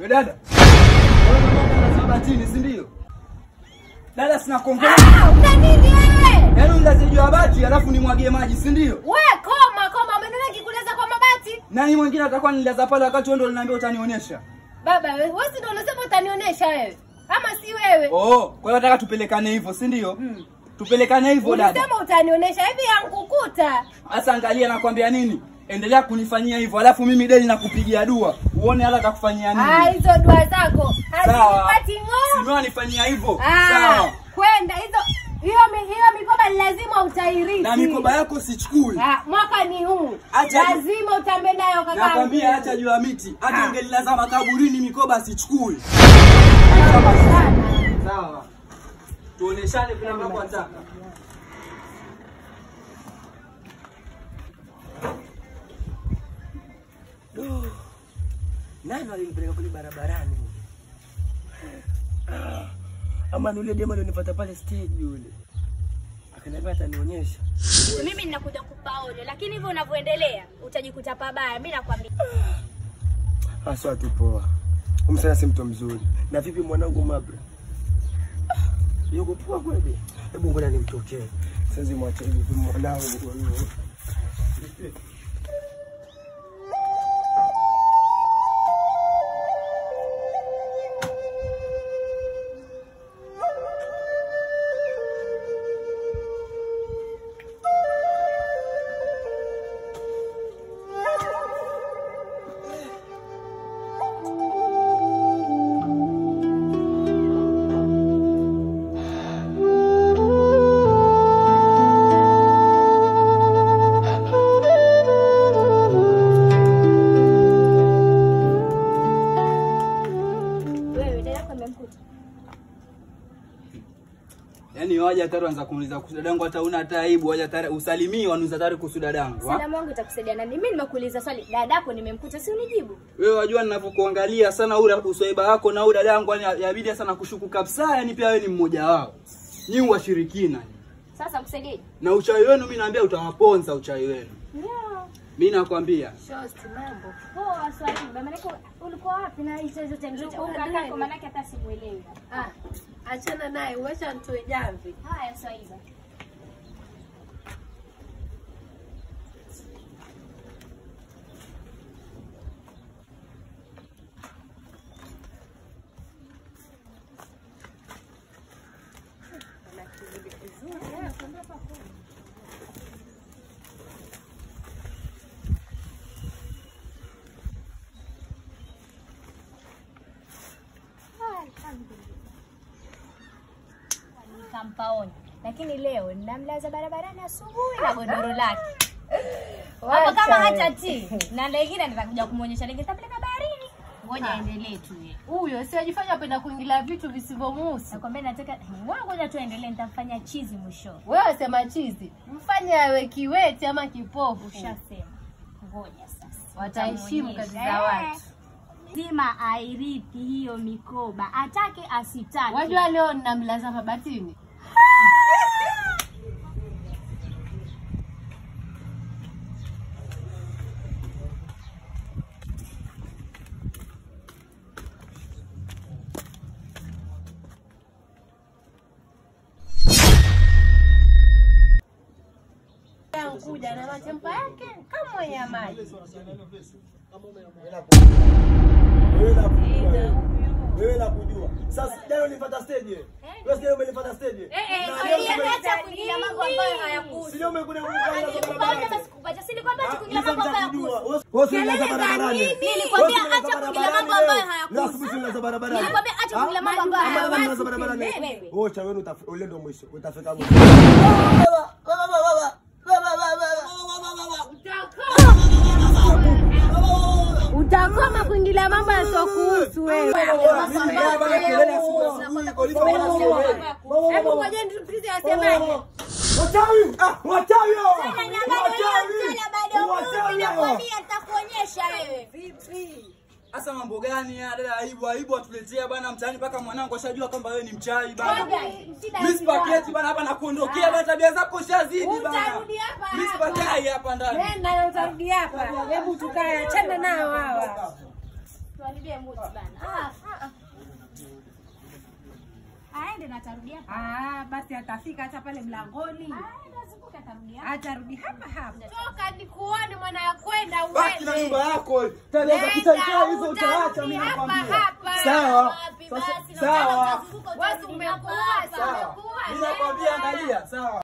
Wewe dada. Wewe sabatini, si ndio? Dada sina kuongea. Una nini wewe? Yaani unazijua bati alafu nimwagie maji, si ndio? Wewe koma, umenona kikuleza kwa mabati. Nani mwingine atakuwa nilaza pale wakati wewe ndio uliniambia utanionyesha? Baba, wewe ndio unasema utanionyesha wewe. Ama si wewe? Oh, kwa hiyo nataka tupelekane hivyo, si ndio? Tupelekane hivyo dada. Unasema utanionyesha hivi yankukuta. Sasa angalia nakwambia nini? Endelea kunifanyia hivyo alafu mimi deni nakupigia dua. Uone hala atakufanyia nini. Hizo dua zako. Hazipati ngo. Sio nifanyia hivyo. Sawa. Kwenda hiyo mikoba lazima utairithi. Na mikoba yako sichukui. Mwaka ni huu. Lazima utambe nayo kaka. Nakwambia acha juu ya miti. Hata ungelilaza makaburini mikoba sichukui. Sawa. Tuoneshane kuna mambo nataka. Nani alinipeleka kule barabarani? Ama yule demo alinifuata pale stage yule. Akaniambia atanionyesha. Mimi ninakuja kupaona lakini hivyo unavyoendelea utajikuta pabaya, mimi nakwambia. Aswa tu poa. Umsana si mtu mzuri. Na vipi mwanangu Mabra? Yuko poa kweli? Hebu ngoja nimtokee. Sasa mwache hivi mwanangu. Yaani waje tayari anza kumuuliza kuhusu dadangu hata una taibu, waje tayari usalimii wanuza tayari kuhusu dadangu. Salamu yangu itakusaidia nani? Mimi nimekuuliza swali, dadako nimemkuta si unijibu. Wewe wajua ninavyokuangalia sana uswaiba wako na dadangu yani yabidi sana kushuku kabisa, yani pia wewe ni mmoja wao. Nyinyi washirikina. Sasa msaidie. Na uchawi wenu mimi naambia utawaponza uchawi wenu. Yeah. Mimi nakwambia. Shosti mambo. Poa swali, maana ulikuwa wapi na hizo zote mzote? Ukakako maana hata simuelewi. Achana naye, uacha nitoe jamvi. Haya Swaiba. Kampaoni. Lakini leo ninamlaza barabarani asubuhi na godoro lake. Hapo kama hatati. Na lingine nitakuja kumuonyesha lingine tapeleka baharini. Ngoja endelee tu yeye. Huyo si ajifanya apenda kuingilia vitu visivyomuhusu. Nakwambia nataka ngoja tu endelee, nitamfanya chizi mwisho. Wewe sema chizi. Mfanye awe kiwete ama kipofu. Ushasema. Ngoja sasa. Wataheshimu kazi za watu. Lazima airithi hiyo mikoba, atake asitake. Wajua leo ninamlaza mabatini. Kuja na machempa yake kama ya maji. Wewe la kujua. Sasa leo nilifuata stage. Wewe sio umenifuata stage. Acha kuingilia mambo ambayo hayakuhusu. Sio umekuja kukupatia sisi kwamba tukuingilia mambo ambayo hayakuhusu. Wewe sio unaanza barabarani. Nilikwambia acha kuingilia mambo ambayo hayakuhusu. Na sisi tunaanza barabarani. Nilikwambia acha kuingilia mambo ambayo hayakuhusu. Wewe cha wenu ule ndio mwisho. Utafika mwisho. Utakoma kuingilia mambo yasiokuhusu wewe. Hebu ngoja nitupize wasemaje. Wachawi! Wachawi! Nakwambia nitakuonyesha wewe. Vipi? Asa mambo gani ya dada aibu atuletea bana mtaani mpaka mwanangu ashajua kwamba wewe ni mchawi bana. Mimi sipaketi bana hapa na kuondokea bana, tabia zako shazidi bana. Utarudi hapa. Mimi sipakai hapa ndani. Nenda na utarudi hapa. Hebu tukae, achana nao hawa. Tuharibie mood bana. Aende na atarudia hapa. Basi atafika hata pale mlangoni. Aende azunguke atarudia hapa. Atarudi hapa hapa. Toka nikuone mwana kwenda uende. Baki na nyumba yako. Tena ukitaka hizo utaacha mimi nakwambia. Sawa. Sawa. Wewe umekuwa sawa. Mimi nakwambia angalia. Sawa.